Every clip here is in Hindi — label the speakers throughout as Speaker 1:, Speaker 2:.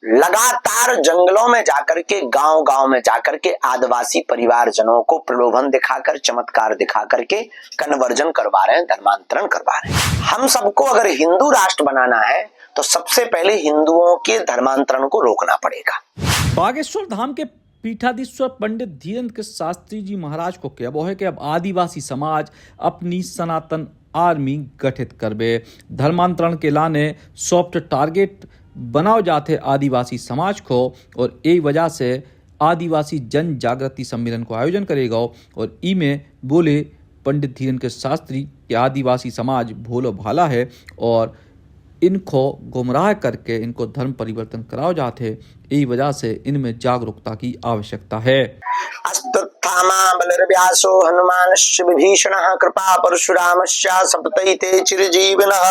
Speaker 1: लगातार जंगलों में जाकर के, गांव गांव में जाकर के आदिवासी परिवारजनों को प्रलोभन दिखाकर, चमत्कार दिखा करके कन्वर्जन करवा रहे हैं, धर्मांतरण करवा रहे हैं। हम सबको अगर हिंदू राष्ट्र बनाना है तो सबसे पहले हिंदुओं के धर्मांतरण को रोकना पड़ेगा।
Speaker 2: बागेश्वर धाम के पीठाधीश्वर पंडित धीरेन्द्र शास्त्री जी महाराज को कहबो है कि अब आदिवासी समाज अपनी सनातन आर्मी गठित करबे। धर्मांतरण के लाने सॉफ्ट टारगेट बनाओ जाते आदिवासी समाज को, और यही वजह से आदिवासी जन जागृति सम्मेलन को आयोजन करेगा। और ई में बोले पंडित धीरेन्द्र शास्त्री कि आदिवासी समाज भोलो भाला है और इनको गुमराह करके इनको धर्म परिवर्तन कराओ जाते, यही वजह से इनमें जागरूकता की आवश्यकता है।
Speaker 1: अस्तुत्थामा बलिर्व्यासो हनुमानश्च विभीषणः कृपा परशुरामश्च सप्तैते चिरजीविनः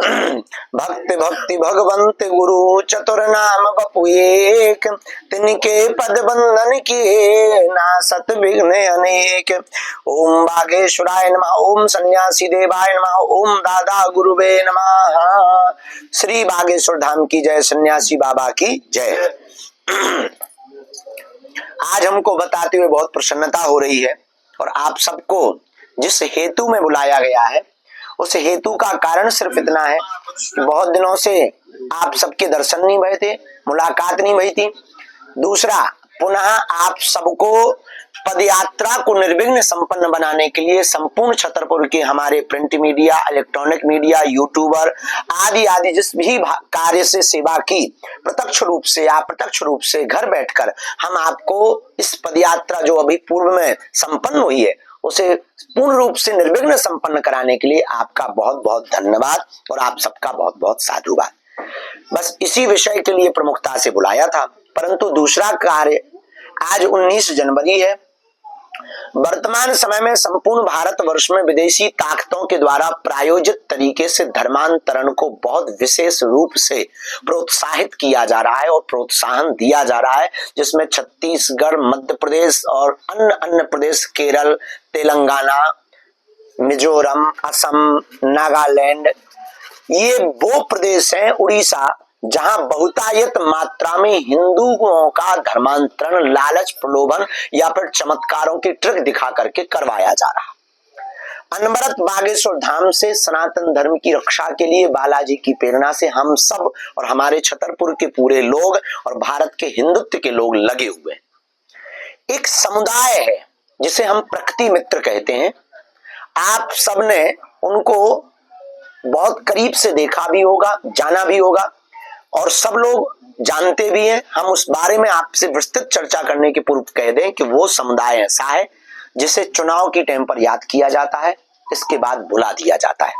Speaker 1: भक्ति भक्ति भगवंत गुरु चतुर नाम बपु एक, तिनके पद बंधन किए नासत विघ्न अनेक। ओम बागेश्वराय नमः, ओम सन्यासी देवाय नमः, ओम दादा गुरुवे नमः। श्री बागेश्वर धाम की जय, सन्यासी बाबा की जय। आज हमको बताते हुए बहुत प्रसन्नता हो रही है, और आप सबको जिस हेतु में बुलाया गया है उस हेतु का कारण सिर्फ इतना है कि बहुत दिनों से आप सबके दर्शन नहीं भए थे, मुलाकात नहीं भई थी। दूसरा, पुनः आप सबको पदयात्रा को निर्विघ्न संपन्न बनाने के लिए संपूर्ण छतरपुर के हमारे print media, electronic media, YouTuber आदि आदि जिस भी कार्य से सेवा की, प्रत्यक्ष रूप से या अप्रत्यक्ष रूप से घर बैठकर हम आपको इस पदयात्रा जो अभी पूर्व में संपन्न हुई है उसे पूर्ण रूप से निर्विघ्न संपन्न कराने के लिए आपका बहुत बहुत धन्यवाद और आप सबका बहुत बहुत साधुवाद। बस इसी विषय के लिए प्रमुखता से बुलाया था। परंतु दूसरा कार्य, आज 19 जनवरी है। वर्तमान समय में संपूर्ण भारतवर्ष में विदेशी ताकतों के द्वारा प्रायोजित तरीके से धर्मांतरण को बहुत विशेष रूप से प्रोत्साहित किया जा रहा है और प्रोत्साहन दिया जा रहा है, जिसमें छत्तीसगढ़, मध्य प्रदेश और अन्य प्रदेश, केरल, तेलंगाना, मिजोरम, असम, नागालैंड, ये वो प्रदेश हैं, उड़ीसा, जहां बहुतायत मात्रा में हिंदुओं का धर्मांतरण लालच, प्रलोभन या फिर चमत्कारों की ट्रिक दिखा करके करवाया जा रहा। अनवरत बागेश्वर धाम से सनातन धर्म की रक्षा के लिए बालाजी की प्रेरणा से हम सब और हमारे छतरपुर के पूरे लोग और भारत के हिंदुत्व के लोग लगे हुए। एक समुदाय है जिसे हम प्रकृति मित्र कहते हैं। आप सबने उनको बहुत करीब से देखा भी होगा, जाना भी होगा, और सब लोग जानते भी हैं। हम उस बारे में आपसे विस्तृत चर्चा करने के पूर्व कह दें कि वो समुदाय ऐसा है जिसे चुनाव की टाइम पर याद किया जाता है, इसके बाद भुला दिया जाता है।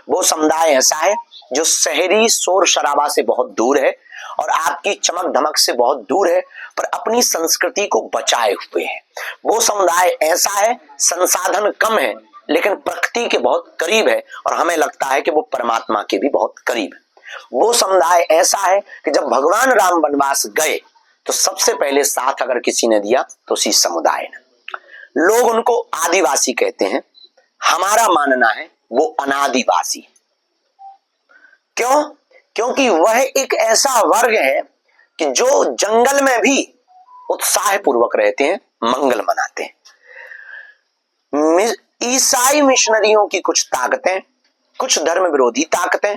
Speaker 1: वो समुदाय ऐसा है जो शहरी शोर शराबा से बहुत दूर है और आपकी चमक धमक से बहुत दूर है, पर अपनी संस्कृति को बचाए हुए है। वो समुदाय ऐसा है, संसाधन कम है लेकिन प्रकृति के बहुत करीब है, और हमें लगता है कि वो परमात्मा के भी बहुत करीब है। वो समुदाय ऐसा है कि जब भगवान राम वनवास गए तो सबसे पहले साथ अगर किसी ने दिया तो उसी समुदाय ने। लोग उनको आदिवासी कहते हैं, हमारा मानना है वो अनादिवासी। क्यों? क्योंकि वह एक ऐसा वर्ग है कि जो जंगल में भी उत्साह पूर्वक रहते हैं, मंगल मनाते हैं। ईसाई मिशनरियों की कुछ ताकतें, कुछ धर्म विरोधी ताकतें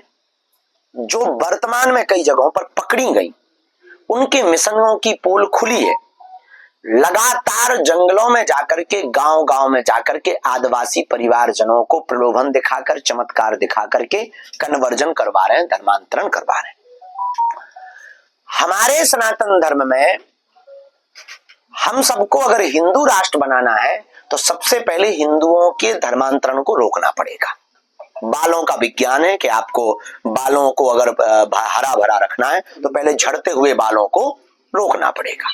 Speaker 1: जो वर्तमान में कई जगहों पर पकड़ी गई, उनके मिशनों की पोल खुली है। लगातार जंगलों में जाकर के, गांव गांव में जाकर के आदिवासी परिवारजनों को प्रलोभन दिखाकर, चमत्कार दिखा करके कन्वर्जन करवा रहे हैं, धर्मांतरण करवा रहे हैं। हमारे सनातन धर्म में हम सबको अगर हिंदू राष्ट्र बनाना है तो सबसे पहले हिंदुओं के धर्मांतरण को रोकना पड़ेगा। बालों का विज्ञान है कि आपको बालों को अगर हरा भरा रखना है तो पहले झड़ते हुए बालों को रोकना पड़ेगा।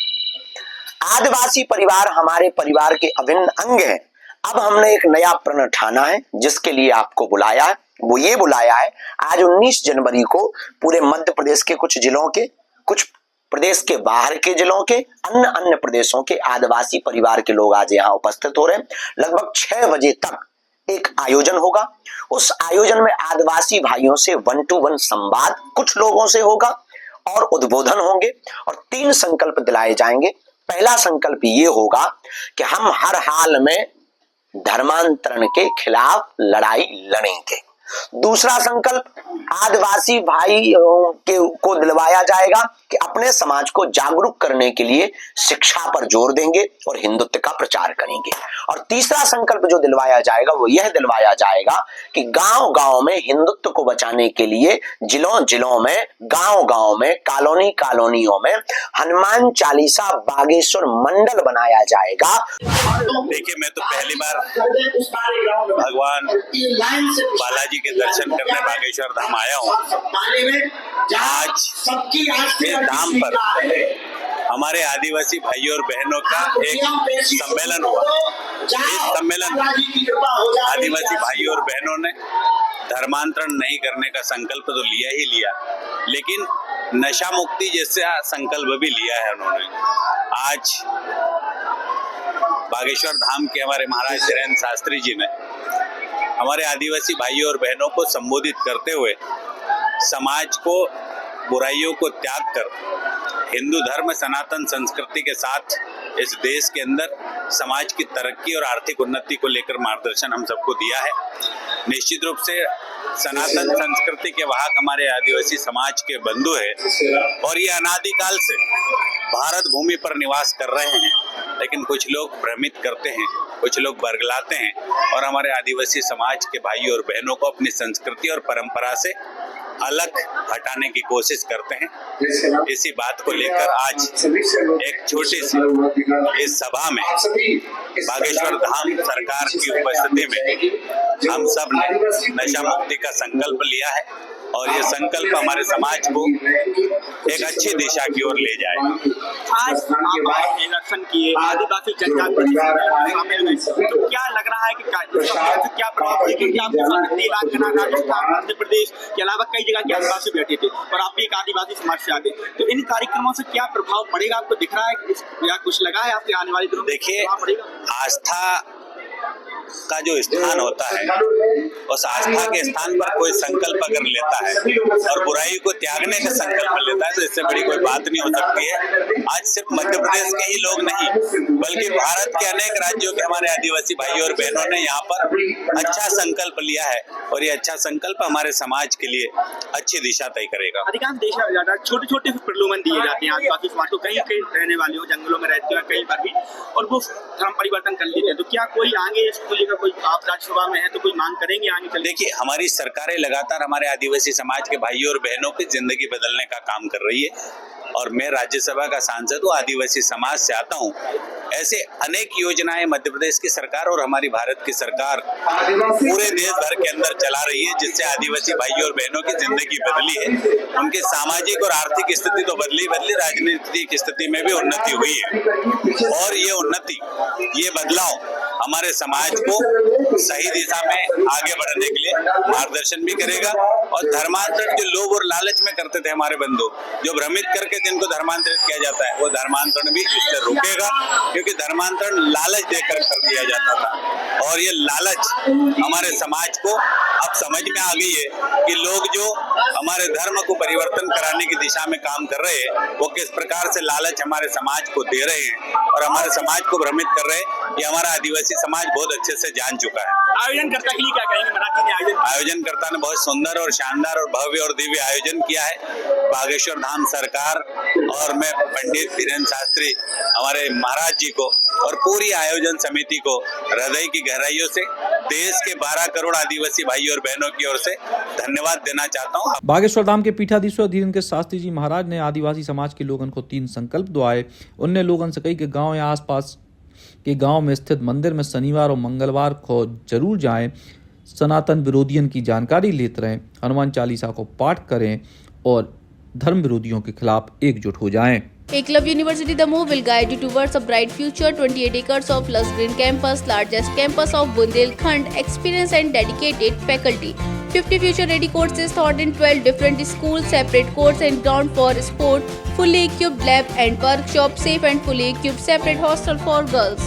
Speaker 1: आदिवासी परिवार हमारे परिवार के अभिन्न अंग है। अब हमने एक नया प्रण ठाना है जिसके लिए आपको बुलाया है। वो ये बुलाया है, आज 19 जनवरी को पूरे मध्य प्रदेश के कुछ जिलों के, कुछ प्रदेश के बाहर के जिलों के, अन्य प्रदेशों के आदिवासी परिवार के लोग आज यहाँ उपस्थित हो रहे हैं। लगभग 6 बजे तक एक आयोजन होगा। उस आयोजन में आदिवासी भाइयों से 1-to-1 संवाद कुछ लोगों से होगा और उद्बोधन होंगे और 3 संकल्प दिलाए जाएंगे। पहला संकल्प ये होगा कि हम हर हाल में धर्मांतरण के खिलाफ लड़ाई लड़ेंगे। दूसरा संकल्प आदिवासी भाइयों को दिलवाया जाएगा कि अपने समाज को जागरूक करने के लिए शिक्षा पर जोर देंगे और हिंदुत्व का प्रचार करेंगे। और तीसरा संकल्प जो दिलवाया जाएगा वो यह दिलवाया जाएगा कि गांव-गांव में हिंदुत्व को बचाने के लिए जिलों-जिलों में, गांव-गांव में, कॉलोनियों में हनुमान चालीसा बागेश्वर मंडल बनाया जाएगा।
Speaker 3: देखिए, मैं तो पहली बार भगवान बालाजी के दर्शन करने बागेश्वर धाम आया हूँ। आज इस धाम पर हमारे आदिवासी भाइयों और बहनों का एक सम्मेलन हुआ। इस सम्मेलन में आदिवासी भाइयों और बहनों ने धर्मांतरण नहीं करने का संकल्प तो लिया ही लिया, लेकिन नशा मुक्ति जैसा संकल्प भी लिया है उन्होंने। आज बागेश्वर धाम के हमारे महाराज धीरेन्द्र शास्त्री जी ने हमारे आदिवासी भाइयों और बहनों को संबोधित करते हुए समाज को बुराइयों को त्याग कर हिंदू धर्म सनातन संस्कृति के साथ इस देश के अंदर समाज की तरक्की और आर्थिक उन्नति को लेकर मार्गदर्शन हम सबको दिया है। निश्चित रूप से सनातन संस्कृति के वाहक हमारे आदिवासी समाज के बंधु है और ये अनादिकाल से भारत भूमि पर निवास कर रहे हैं, लेकिन कुछ लोग भ्रमित करते हैं, कुछ लोग बरगलाते हैं और हमारे आदिवासी समाज के भाइयों और बहनों को अपनी संस्कृति और परंपरा से अलग हटाने की कोशिश करते हैं। इसी बात को लेकर आज एक छोटी सी इस सभा में बागेश्वर धाम सरकार की उपस्थिति में हम सब ने नशा मुक्ति का संकल्प लिया है और ये संकल्प हमारे समाज को एक अच्छी दिशा की ओर ले जाएगा।
Speaker 4: आज आप इलेक्शन किए, आदिवासी जनजाति शामिल हुए, तो क्या लग रहा है कि क्या प्रभाव पड़ेगा? क्या राजस्थान, मध्य प्रदेश के अलावा कई जगह के आदिवासी बैठे थे और आप भी एक आदिवासी समाज से आते, तो इन कार्यक्रमों से क्या प्रभाव पड़ेगा? आपको दिख रहा है या कुछ लगा है आपके आने वाले दिनों?
Speaker 3: देखिए, आस्था का जो स्थान होता है, उस आस्था के स्थान पर कोई संकल्प अगर लेता है और बुराई को त्यागने का संकल्प लेता है तो इससे बड़ी कोई बात नहीं हो सकती है। आज सिर्फ मध्य प्रदेश के ही लोग नहीं, बल्कि भारत के अनेक राज्यों के हमारे आदिवासी भाइयों और बहनों ने यहाँ पर अच्छा संकल्प लिया है और ये अच्छा संकल्प हमारे समाज के लिए अच्छी दिशा तय करेगा।
Speaker 4: अधिकांश देश में छोटे छोटे प्रलोभन दिए जाते हैं आदिवासी समाज को, कहीं कहीं रहने वाले हो, जंगलों में रहते हो कहीं पर भी, और वो धर्म परिवर्तन कर लेते हैं। तो क्या कोई आगे इसको लेकर कोई आप राज्यसभा में है तो कोई मांग करेंगे आगे चल?
Speaker 3: देखिए, हमारी सरकारें लगातार हमारे आदिवासी समाज के भाइयों और बहनों की जिंदगी बदलने का काम कर रही है और मैं राज्यसभा का सांसद हूँ, आदिवासी समाज से आता हूँ। ऐसे अनेक योजनाएं मध्य प्रदेश की सरकार और हमारी भारत की सरकार पूरे देश भर के अंदर चला रही है, जिससे आदिवासी भाइयों और बहनों की जिंदगी बदली है। उनकी सामाजिक और आर्थिक स्थिति तो बदली, राजनीतिक स्थिति में भी उन्नति हुई है और ये उन्नति, ये बदलाव हमारे समाज को सही दिशा में आगे बढ़ने के लिए मार्गदर्शन भी करेगा और धर्मांतरण जो लोभ और लालच में करते थे हमारे बंधु, जो भ्रमित करके जिनको धर्मांतरित किया जाता है, वो धर्मांतरण भी इससे रुकेगा, क्योंकि धर्मांतरण लालच देकर कर दिया जाता था और ये लालच हमारे समाज को अब समझ में आ गई है कि लोग जो हमारे धर्म को परिवर्तन कराने की दिशा में काम कर रहे हैं, वो किस प्रकार से लालच हमारे समाज को दे रहे हैं और हमारे समाज को भ्रमित कर रहे हैं। ये हमारा आदिवासी समाज बहुत अच्छे से जान चुका है।
Speaker 4: आयोजनकर्ता के लिए क्या कहेंगे?
Speaker 3: आयोजनकर्ता ने बहुत सुंदर और शानदार और भव्य और दिव्य आयोजन किया है। बागेश्वर धाम सरकार और मैं पंडित धीरेन्द्र शास्त्री हमारे महाराज जी को और पूरी आयोजन समिति को हृदय की गहराइयों से देश के 12 करोड़ आदिवासी भाइयों और बहनों की ओर से धन्यवाद देना चाहता हूँ।
Speaker 2: बागेश्वर धाम के पीठाधीश्वर धीरेन्द्र शास्त्री जी महाराज ने आदिवासी समाज के लोगों को 3 संकल्प दुआए। उनने लोगों से कही कि गांव या आसपास के गांव में स्थित मंदिर में शनिवार और मंगलवार को जरूर जाएं, सनातन विरोधियों की जानकारी लेते रहें, हनुमान चालीसा को पाठ करें और धर्म विरोधियों के खिलाफ एकजुट हो जाएं।
Speaker 5: Eklavya University Damoh will guide you towards a bright future. 28 acres of lush green campus, largest campus of Bundelkhand, experienced and dedicated faculty. 50 future-ready courses taught in 12 different schools, separate courts and ground for sport, fully equipped lab and workshop, safe and fully equipped separate hostel for girls.